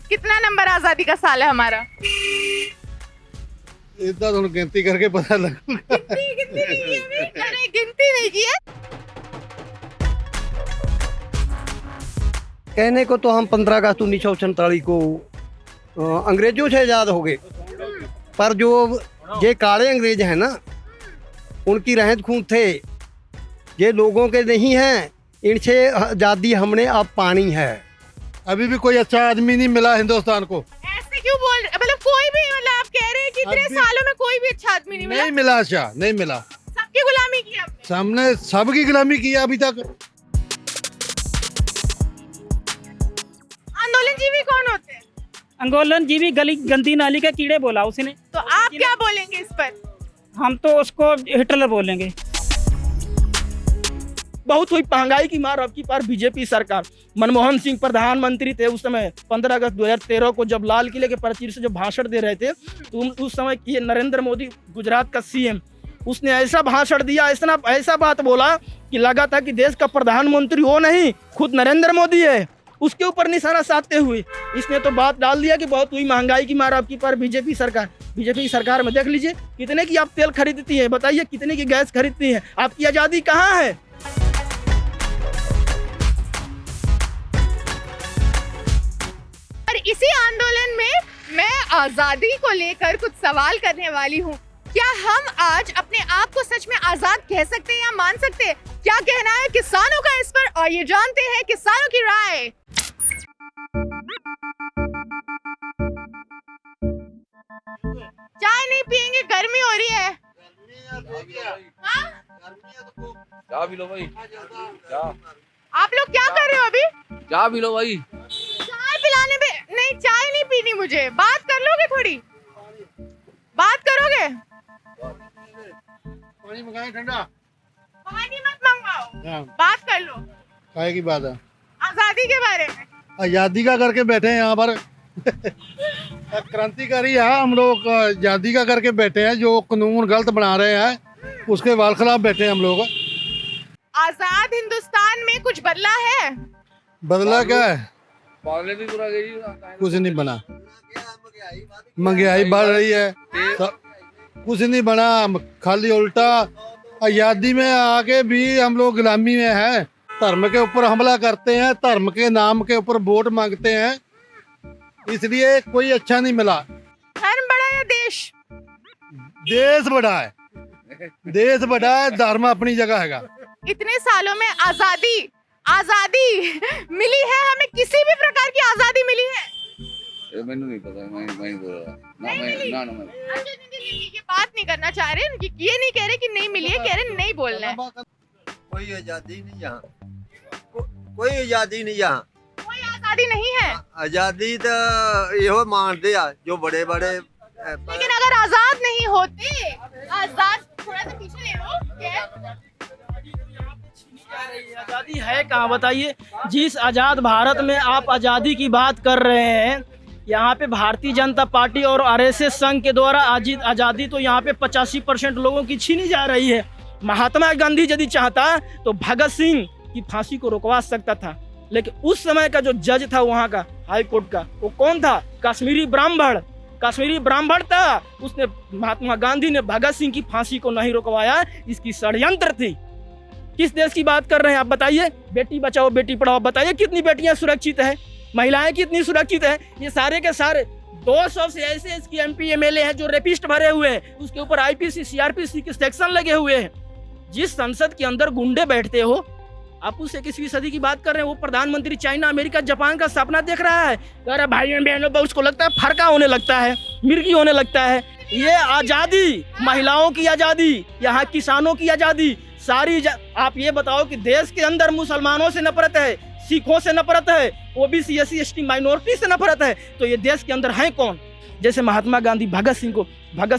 कितना नंबर आजादी का साल है हमारा? इतना तो गिनती करके पता लगूगा। गिनती नहीं की अभी? अरे गिनती नहीं की है। कहने को तो हम 15 अगस्त 1947 को अंग्रेजों से आज़ाद हो गए, पर जो ये काले अंग्रेज हैं ना, उनकी रहंद खून थे, ये लोगों के नहीं हैं। इनसे आज़ादी हमने अब पानी है। अभी भी कोई अच्छा आदमी नहीं मिला हिंदुस्तान को। ऐसे क्यों बोल रहे, मतलब कोई भी, मतलब आप कह रहे हैं कि इतने सालों में कोई भी अच्छा आदमी नहीं मिला? नहीं मिला, अच्छा नहीं मिला। सबकी गुलामी की आपने। सामने सबकी गुलामी की है अभी तक। आंदोलनजीवी कौन होते हैं? आंदोलनजीवी गली गंदी नाली का कीड़े बोला उसने। तो आप क्या बोलेंगे इस पर? हम तो उसको हिटलर बोलेंगे। बहुत हुई महंगाई की मार अब की बार बीजेपी सरकार। मनमोहन सिंह प्रधानमंत्री थे उस समय, 15 अगस्त 2013 को जब लाल किले के प्राचीर से जब भाषण दे रहे थे, तो उस समय ये नरेंद्र मोदी गुजरात का सीएम, उसने ऐसा भाषण दिया, ऐसा बात बोला कि लगा था कि देश का प्रधानमंत्री वो नहीं, खुद नरेंद्र मोदी है। उसके ऊपर निशाना साधते हुए इसने तो बात डाल दिया कि बहुत हुई महंगाई की मार अब की बार बीजेपी सरकार। बीजेपी सरकार में देख लीजिए कितने की आप तेल खरीदती है, बताइए कितने की गैस खरीदती है, आपकी आज़ादी कहाँ है? और इसी आंदोलन में मैं आजादी को लेकर कुछ सवाल करने वाली हूँ। क्या हम आज अपने आप को सच में आजाद कह सकते हैं या मान सकते हैं? क्या कहना है किसानों का इस पर, और ये जानते हैं किसानों की राय। चाय नहीं पियेंगे, गर्मी हो रही है। हाँ? चाय पी लो भाई। चाय आप लोग क्या कर रहे हो अभी? चाय पी लो भाई। चाय पिलाने पे नहीं, चाय नहीं पीनी मुझे। बात कर लोगे, थोड़ी बात करोगे? पानी मंगाए ठंडा। पानी मत मंगवाओ, हाँ। बात कर लो काहे की बात है? आजादी के बारे में। आजादी का करके बैठे हैं यहाँ पर। क्रांतिकारी है, हम लोग आजादी का करके बैठे हैं। जो कानून गलत बना रहे हैं उसके खिलाफ बैठे हैं हम लोग। आजाद हिंदुस्तान में कुछ बदला है? बदला क्या है? पागले भी पूरा गई। कुछ नहीं बना। महंगाई बढ़ रही है, कुछ नहीं बना, खाली उल्टा। आजादी में आके भी हम लोग गुलामी में हैं। धर्म के ऊपर हमला करते हैं, धर्म के नाम के ऊपर वोट मांगते हैं, इसलिए कोई अच्छा नहीं मिला। धर्म बड़ा या देश? देश बड़ा है, देश बड़ा है, धर्म अपनी जगह है। इतने सालों में आजादी मिली है हमें? किसी भी प्रकार की आजादी मिली है? मैंने नहीं पता, मैं नहीं बोल रहा ना। नहीं मिली? ना अच्छा, नहीं, ये बात नहीं करना चाह रहे, ये नहीं कह रहे कि नहीं मिली है, कह रहे नहीं बोलना है। कोई आज़ादी नहीं यहाँ, कोई आज़ादी नहीं यहाँ। कोई आजादी नहीं है, आज़ादी तो यो मानते हैं जो बड़े बड़े। लेकिन अगर आजाद नहीं होते, आजाद, थोड़ा सा पीछे ले लो, आज़ादी है कहाँ बताइए? जिस आज़ाद भारत में आप आज़ादी की बात कर रहे हैं, यहाँ पे भारतीय जनता पार्टी और आरएसएस संघ के द्वारा आज़ादी तो यहाँ पे 85% लोगों की छीनी जा रही है। महात्मा गांधी यदि चाहता तो भगत सिंह की फांसी को रुकवा सकता था, लेकिन उस समय का जो जज था वहाँ का हाई कोर्ट का, वो कौन था? कश्मीरी ब्राह्मण था। उसने, महात्मा गांधी ने भगत सिंह की फांसी को नहीं रुकवाया, इसकी षड्यंत्र थी। किस देश की बात कर रहे हैं आप बताइए? बेटी बचाओ बेटी पढ़ाओ, बताइए कितनी बेटियां सुरक्षित है, महिलाएं कितनी सुरक्षित है? ये सारे के सारे 200 से ऐसे इसकी एमपी एमएलए हैं जो रेपिस्ट भरे हुए हैं, उसके ऊपर आईपीसी सीआरपीसी के सेक्शन लगे हुए हैं। जिस संसद के अंदर गुंडे बैठते हो, आप उससे 21वीं सदी की बात कर रहे हैं। वो प्रधानमंत्री चाइना, अमेरिका, जापान का सपना देख रहा है। अरे भाइयों बहनों, उसको लगता है फरका होने लगता है, मिर्गी होने लगता है। ये आज़ादी, महिलाओं की आज़ादी, यहाँ किसानों की आज़ादी, सारी आप ये बताओ कि देश के अंदर मुसलमानों से नफरत है, सिखों से नफरत है, ओबीसी एससी एसटी माइनॉरिटी से नफरत है, तो ये देश के अंदर है कौन? जैसे महात्मा गांधी भगत सिंह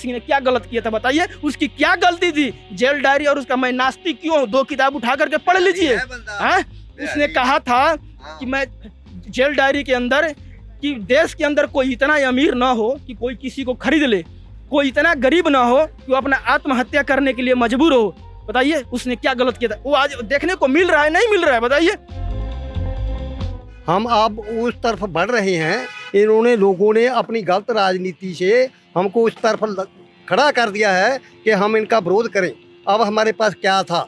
ने क्या गलत किया था बताइए? उसकी क्या गलती थी? जेल डायरी और उसका मैं नास्तिक क्यों, 2 किताब उठा करके पढ़ लीजिए। उसने कहा था कि मैं जेल डायरी के अंदर कि देश के अंदर कोई इतना अमीर ना हो कि कोई किसी को खरीद ले, कोई इतना गरीब ना हो कि वो अपना आत्महत्या करने के लिए मजबूर हो। बताइए उसने क्या गलत किया था? वो आज देखने को मिल रहा है, नहीं मिल रहा है? बताइए। हम अब उस तरफ बढ़ रहे हैं इन्होंने लोगों ने अपनी गलत राजनीति से हमको उस तरफ खड़ा कर दिया है कि हम इनका विरोध करें। अब हमारे पास क्या था,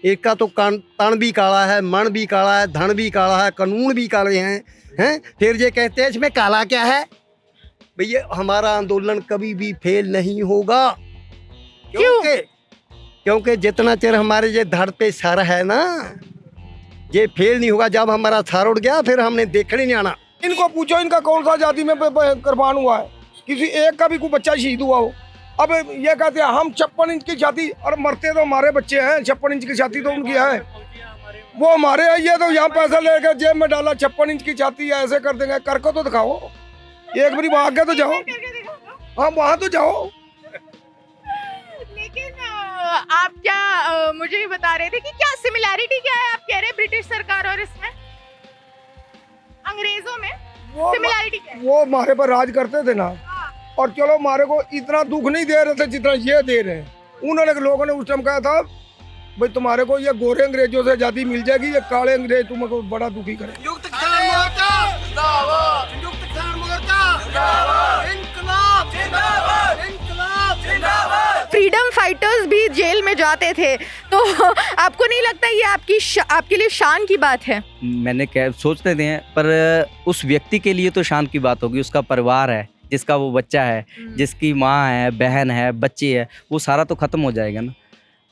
एक का तो तन भी काला है, मन भी काला है, धन भी काला है, कानून भी काले हैं। फिर ये कहते हैं इसमें काला क्या है। भैया हमारा आंदोलन कभी भी फेल नहीं होगा। क्योंकि जितना चिर हमारे ये धड़ पे सर है ना, ये फेल नहीं होगा। जब हमारा सर उड़ गया फिर हमने देखने नहीं आना। इनको पूछो इनका कौन सा आज़ादी में कुर्बान हुआ है, किसी एक का भी कोई बच्चा शहीद हुआ हो। अब ये कहते हैं हम 56 इंच की छाती, और मरते तो हमारे बच्चे हैं। 56 इंच की छाती तो उनकी है, वो हमारे है। ये तो यहाँ पैसा लेकर जेब में डाला, 56 इंच की छाती है, ऐसे कर देंगे। करके तो दिखाओ, एक बारी वहाँ आगे तो जाओ। हाँ वहाँ तो जाओ। लेकिन आप क्या मुझे ये बता रहे थे कि क्या सिमिलैरिटी क्या है, आप कह रहे हैं ब्रिटिश सरकार और इसमें अंग्रेजों में सिमिलैरिटी क्या है? वो हमारे पर राज करते थे ना, और चलो हमारे को इतना दुख नहीं दे रहे थे जितना ये दे रहे हैं। उन्होंने लोगों ने उस टाइम कहा था भाई तुम्हारे को ये गोरे अंग्रेजों से आज़ादी मिल जाएगी, ये काले अंग्रेज तुमको बड़ा दुखी करें। फ्रीडम फाइटर्स भी जेल में जाते थे, तो आपको नहीं लगता ये आपके लिए शान की बात है? मैंने क्या सोचते थे, पर उस व्यक्ति के लिए तो शान की बात होगी। उसका परिवार है, जिसका वो बच्चा है, जिसकी माँ है, बहन है, बच्चे है, वो सारा तो ख़त्म हो जाएगा ना।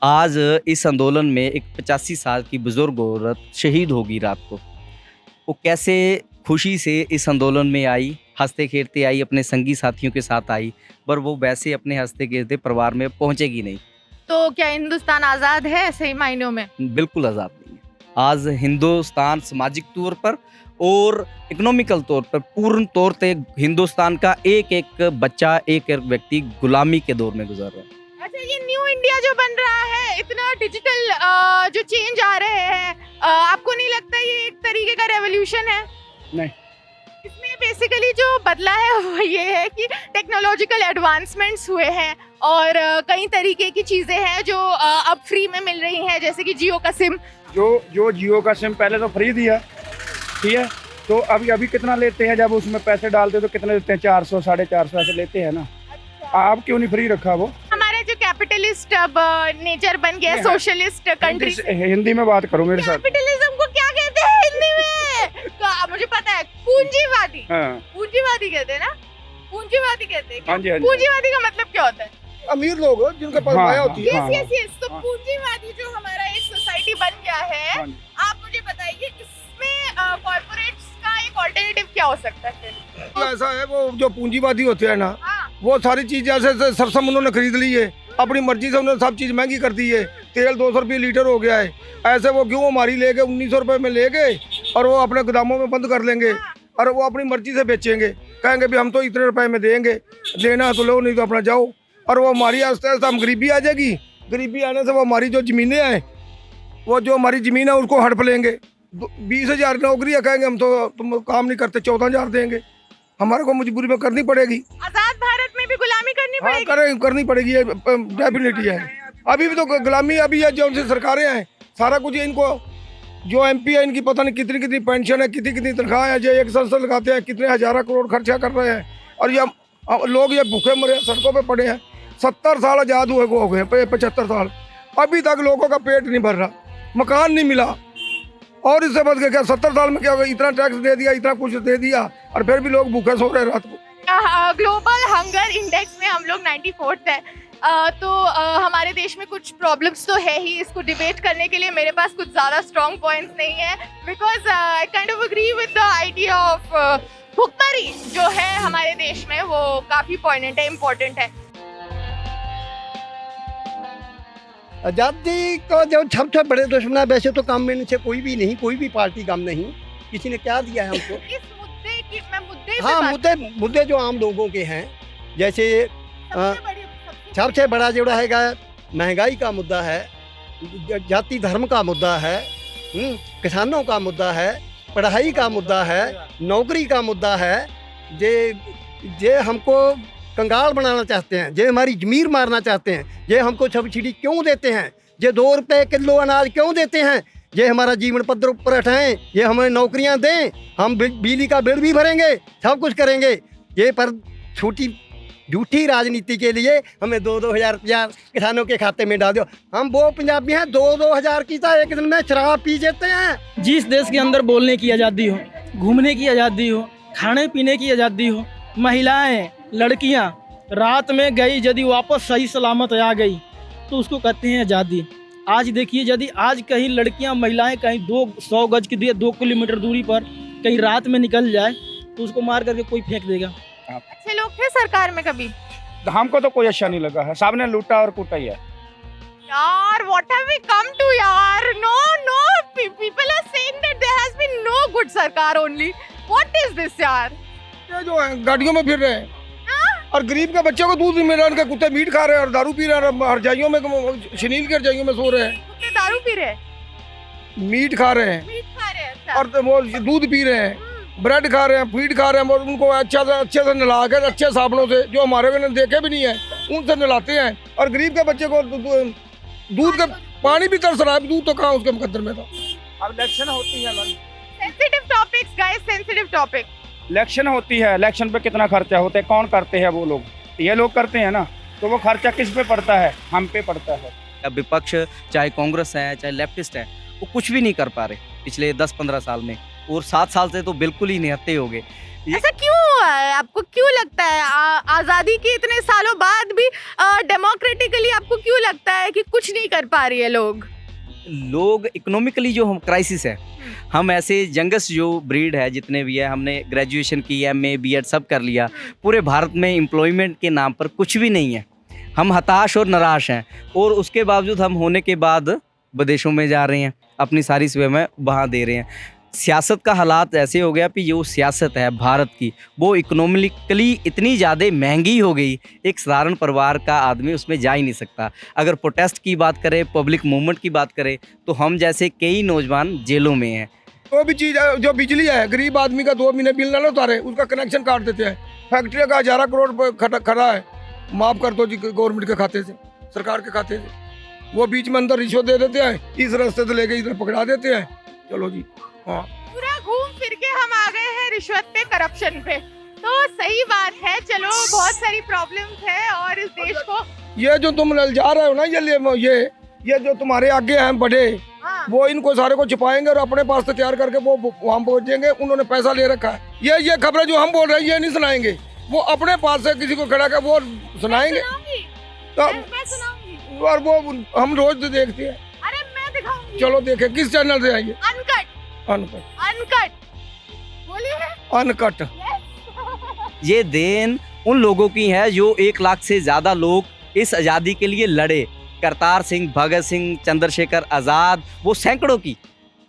आज इस आंदोलन में एक 85 साल की बुज़ुर्ग औरत शहीद होगी रात को। वो कैसे खुशी से इस आंदोलन में आई, हंसते खेलते आई, अपने संगी साथियों के साथ आई, पर वो वैसे अपने हंसते खेलते परिवार में पहुंचेगी नहीं। तो क्या हिंदुस्तान आज़ाद है सही मायनों में? बिल्कुल आज़ाद नहीं है। आज हिंदुस्तान सामाजिक तौर पर और इकोनॉमिकल तौर पर पूर्ण तौर पे हिंदुस्तान का एक एक बच्चा, एक एक व्यक्ति गुलामी के दौर में गुजर रहा है। अच्छा, ये न्यू इंडिया जो बन रहा है, इतना डिजिटल जो चेंज आ रहे हैं, आपको नहीं लगता ये एक तरीके का रेवोल्यूशन है? नहीं। इसमें बेसिकली जो बदला है वो ये है कि टेक्नोलॉजिकल एडवांसमेंट्स हुए हैं और कई तरीके की चीज़ें हैं जो अब फ्री में मिल रही हैं, जैसे कि जियो का सिम। जो जियो का सिम पहले तो फ्री दिया, ठीक है, तो अभी कितना लेते हैं? जब उसमें पैसे डालते हैं तो कितने लेते हैं? 400 450 ऐसे लेते हैं ना। आप क्यों नहीं फ्री रखा वो? हमारा जो कैपिटलिस्ट अब नेचर बन गया, सोशलिस्ट कंट्री। हिंदी में बात करो मेरे साथ। कैपिटलिज्म को क्या कहते हैं हिंदी में? मुझे पता है, पूंजीवादी। हाँ। पूंजीवादी कहते हैं ना, पूंजीवादी कहते हैं। हाँ जी, हाँ जी। पूंजीवादी का मतलब क्या होता है? अमीर लोग जिनके पास माया होती है। Yes yes. तो पूंजीवादी जो हमारा एक सोसाइटी बन गया है, आप मुझे बताइए इसमें कॉर्पोरेट्स का एक ऑल्टरनेटिव क्या हो सकता है? तो ऐसा है, वो जो पूंजीवादी होते हैं ना, वो सारी चीज़ ऐसे सरसम उन्होंने खरीद ली है, अपनी मर्जी से उन्होंने सब चीज़ महंगी कर दी है। तेल 200 रुपये लीटर हो गया है। ऐसे वो क्यों हमारी ले गए 1900 रुपये में ले गए और वो अपने गोदामों में बंद कर लेंगे और वो अपनी मर्जी से बेचेंगे, कहेंगे भी हम तो इतने रुपए में देंगे, लेना तो लो नहीं तो अपना जाओ। और वो हमारी आस्ते आस्ते हम गरीबी आ जाएगी। गरीबी आने से वो हमारी जो ज़मीनें हैं, वो जो हमारी ज़मीन है उसको हड़प लेंगे। 20,000 नौकरियाँ कहेंगे हम तो तुम काम नहीं करते, 14,000 देंगे। हमारे को मजबूरी में करनी पड़ेगी। आजाद भारत में भी गुलामी करनी पड़ेगी। हाँ, करनी पड़ेगी, डेफिनेटली है। अभी भी तो गुलामी अभी है, जो उनसे सरकारें हैं सारा कुछ इनको, जो MP है इनकी पता नहीं कितनी कितनी पेंशन है, कितनी कितनी तनख्वाह है, जो एक संसद लगाते हैं कितने हज़ार करोड़ खर्चा कर रहे हैं। और ये लोग ये भूखे मरे सड़कों पे पड़े हैं। 70 साल आज़ाद हुए हो गए, 75 साल, अभी तक लोगों का पेट नहीं भर रहा, मकान नहीं मिला। और इससे बढ़ के क्या 70 साल में क्या होगा? इतना टैक्स दे दिया, इतना कुछ दे दिया, और फिर भी लोग भूखे सो रहे रात को। ग्लोबल हंगर इंडेक्स में हम लोग 94th है। तो हमारे देश में कुछ प्रॉब्लम्स तो है ही। इसको डिबेट करने के लिए मेरे पास कुछ ज़्यादा स्ट्रॉन्ग पॉइंट्स नहीं है, because I kind of agree with the idea of भुखमरी जो है हमारे देश में, वो काफ़ी पॉइंट है, इम्पोर्टेंट है। आज़ादी को जो सबसे बड़े दुश्मन है, वैसे तो काम में से कोई भी नहीं, कोई भी पार्टी काम नहीं, किसी ने क्या दिया है हमको। इस मुद्दे की मैं मुद्दे से हाँ, बात मुद्दे जो आम लोगों के हैं, जैसे सबसे बड़ा जो रहेगा महंगाई का मुद्दा है, जाति धर्म का मुद्दा है, किसानों का मुद्दा है, पढ़ाई का मुद्दा है, नौकरी का मुद्दा है। जे हमको कंगाल बनाना चाहते हैं, जे हमारी ज़मीर मारना चाहते हैं, ये हमको सब्सिडी क्यों देते हैं, ये 2 रुपये किलो अनाज क्यों देते हैं, ये हमारा जीवन पत्र ऊपर उठाएं, ये हमें नौकरियां दें, हम बिजली का बिल भी भरेंगे, सब कुछ करेंगे। ये पर छोटी झूठी राजनीति के लिए हमें 2-2 हज़ार रुपया किसानों के खाते में डाल दो। हम वो पंजाबी हैं 2-2 हज़ार की तो एक दिन में शराब पी जाते हैं। जिस देश के अंदर बोलने की आज़ादी हो, घूमने की आज़ादी हो, खाने पीने की आज़ादी हो, महिलाएं लड़कियां रात में गई यदि वापस सही सलामत आ गई तो उसको कहते हैं आज़ादी। आज देखिए यदि आज कहीं लड़कियां महिलाएं कहीं 200 गज की 2 किलोमीटर दूरी पर कहीं रात में निकल जाए तो उसको मार करके कोई फेंक देगा। अच्छे लोग थे सरकार में कभी? हमको तो कोई अच्छा नहीं लगा है, साहब ने लूटा और कूटा ही है। यार what have we come to यार? No, people are saying that there has been no good सरकार only. What is this यार? ये जो है गाड़ियों में फिर रहे हैं और गरीब के बच्चे को दूध नहीं मिल रहा, उनके कुत्ते मीट खा रहे हैं और दारू पी रहे हैं, हरजाइयों में शनील के हरजाइयों में सो रहे हैं, कुत्ते दारू पी रहे हैं, मीट खा रहे हैं मीट खा रहे हैं, अच्छा। और वो दूध पी रहे हैं, ब्रेड खा रहे हैं, फीड खा रहे हैं और उनको अच्छे से नला कर अच्छे साबुनों से जो हमारे को देखे भी नहीं है उनसे नलाते हैं। और गरीब के बच्चे को दूध का पानी भी तरस रहा है, दूध तो कहाँ उसके मुकद्दर में था। अब इलेक्शन होती है, sensitive topics guys, sensitive topic. Election होती है, इलेक्शन पे कितना खर्चा होता है, कौन करते हैं? वो लोग, ये लोग करते हैं ना, तो वो खर्चा किस पे पड़ता है? हम पे पड़ता है। अब विपक्ष चाहे कांग्रेस है चाहे लेफ्टिस्ट है वो कुछ भी नहीं कर पा रहे पिछले 10-15 साल में, और 7 साल से तो बिल्कुल ही निहत्ते हो गए। ऐसा क्यों हुआ है? आपको क्यों लगता है आजादी के इतने सालों बाद भी डेमोक्रेटिकली आपको क्यों लगता है कि कुछ नहीं कर पा रही है लोग इकोनॉमिकली जो हम क्राइसिस है, हम ऐसे जंगस जो ब्रीड है जितने भी है, हमने ग्रेजुएशन की, MA BEd सब कर लिया, पूरे भारत में एम्प्लॉयमेंट के नाम पर कुछ भी नहीं है। हम हताश और निराश हैं और उसके बावजूद हम होने के बाद विदेशों में जा रहे हैं, अपनी सारी सेवाएं वहाँ दे रहे हैं। सियासत का हालात ऐसे हो गया कि जो सियासत है भारत की वो इकोनॉमिकली इतनी ज़्यादा महंगी हो गई, एक साधारण परिवार का आदमी उसमें जा ही नहीं सकता। अगर प्रोटेस्ट की बात करें, पब्लिक मूवमेंट की बात करें तो हम जैसे कई नौजवान जेलों में हैं। वो भी चीज़ है, जो बिजली है गरीब आदमी का 2 महीने बिल ना उतारे उसका कनेक्शन काट देते हैं। फैक्ट्री का 11 करोड़ खड़ा है, माफ़ कर दो जी गवर्नमेंट के खाते से, सरकार के खाते से। वो बीच में अंदर रिश्वत दे देते हैं, इस रास्ते से लेके इधर पकड़ा देते हैं। चलो जी, हाँ पूरा घूम फिर के हम आ गए हैं रिश्वत पे, करप्शन पे। तो सही बात है, चलो बहुत सारी प्रॉब्लम्स है और इस देश को ये जो तुम जा रहे हो ना, ये जो तुम्हारे आगे हैं बड़े, हाँ। वो इनको सारे को छिपाएंगे और अपने पास से तैयार करके वो वहाँ पहुँचेंगे। उन्होंने पैसा ले रखा है। ये खबरें जो हम बोल रहे हैं ये नहीं सुनाएंगे, वो अपने पास से किसी को खड़ा कर वो सुनाएंगे। तो मैं सुनाऊंगी और वो हम रोज देखते हैं। अरे मैं दिखाऊंगी, चलो देखे किस चैनल से आएंगे। अनकट बोलिए, अनकट। ये देन उन लोगों की है जो 1 लाख से ज़्यादा लोग इस आज़ादी के लिए लड़े। करतार सिंह, भगत सिंह, चंद्रशेखर आज़ाद, वो सैकड़ों की,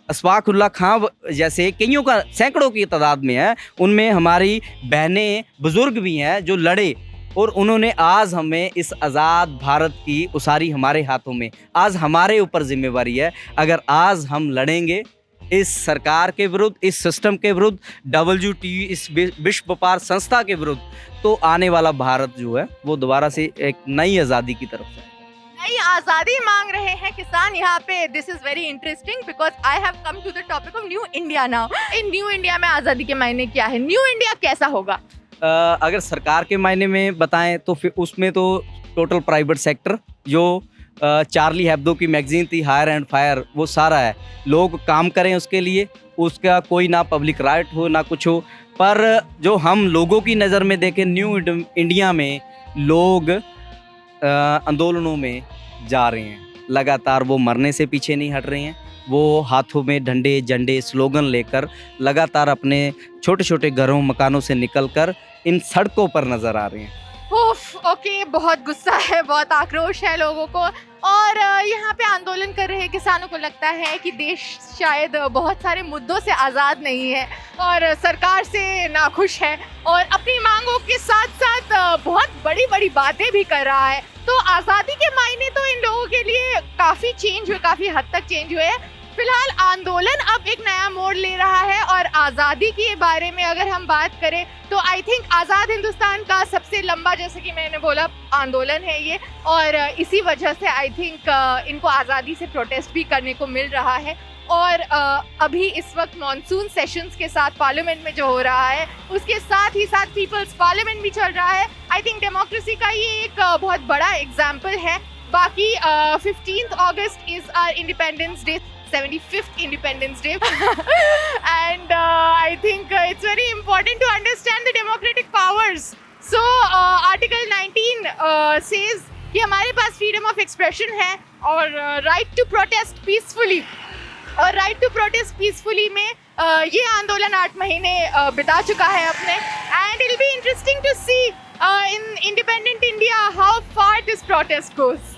अशफाक उल्लाह खां जैसे कईयों का सैकड़ों की तादाद में है। उनमें हमारी बहनें, बुजुर्ग भी हैं जो लड़े और उन्होंने आज हमें इस आज़ाद भारत की उसारी हमारे हाथों में। आज हमारे ऊपर जिम्मेवारी है, अगर आज हम लड़ेंगे इस सरकार के विरुद्ध, इस सिस्टम के विरुद्ध, WTO इस विश्व व्यापार संस्था के विरुद्ध, तो आने वाला भारत जो है वो दोबारा से एक नई आज़ादी की तरफ जाए। नई आजादी मांग रहे हैं किसान यहाँ पे। This is very interesting because I have come to the topic of new India now. In new India में आजादी के मायने क्या है? न्यू इंडिया कैसा होगा? अगर सरकार के मायने में बताएं तो फिर उसमें तो टोटल प्राइवेट सेक्टर, जो चार्ली हेब्दो की मैगजीन थी हायर एंड फायर, वो सारा है। लोग काम करें उसके लिए, उसका कोई ना पब्लिक राइट हो ना कुछ हो। पर जो हम लोगों की नज़र में देखें, न्यू इंडिया में लोग आंदोलनों में जा रहे हैं लगातार, वो मरने से पीछे नहीं हट रहे हैं। वो हाथों में डंडे, झंडे, स्लोगन लेकर लगातार अपने छोटे छोटे घरों, मकानों से निकलकर इन सड़कों पर नज़र आ रहे हैं। ओके, बहुत गुस्सा है, बहुत आक्रोश है लोगों को और यहाँ पे आंदोलन कर रहे किसानों को लगता है कि देश शायद बहुत सारे मुद्दों से आज़ाद नहीं है और सरकार से नाखुश है और अपनी मांगों के साथ साथ बहुत बड़ी बड़ी बातें भी कर रहा है। तो आज़ादी के मायने तो इन लोगों के लिए काफ़ी चेंज हुए, काफ़ी हद तक चेंज हुए। फिलहाल आंदोलन अब एक नया मोड़ ले रहा है और आज़ादी के बारे में अगर हम बात करें तो आई थिंक आज़ाद हिंदुस्तान का सबसे लंबा, जैसे कि मैंने बोला, आंदोलन है ये और इसी वजह से आई थिंक इनको आज़ादी से प्रोटेस्ट भी करने को मिल रहा है और अभी इस वक्त मॉनसून सेशंस के साथ पार्लियामेंट में जो हो रहा है, उसके साथ ही साथ पीपल्स पार्लियामेंट भी चल रहा है। आई थिंक डेमोक्रेसी का ये एक बहुत बड़ा एग्जाम्पल है। बाकी 15th August is our Independence Day, 75th Independence Day and I think it's very important to understand the democratic powers. So Article 19 says कि हमारे पास freedom of expression है और right to protest peacefully, और right to protest peacefully में ये आंदोलन 8 महीने बिता चुका है अपने, and it'll be interesting to see in independent India how far this protest goes.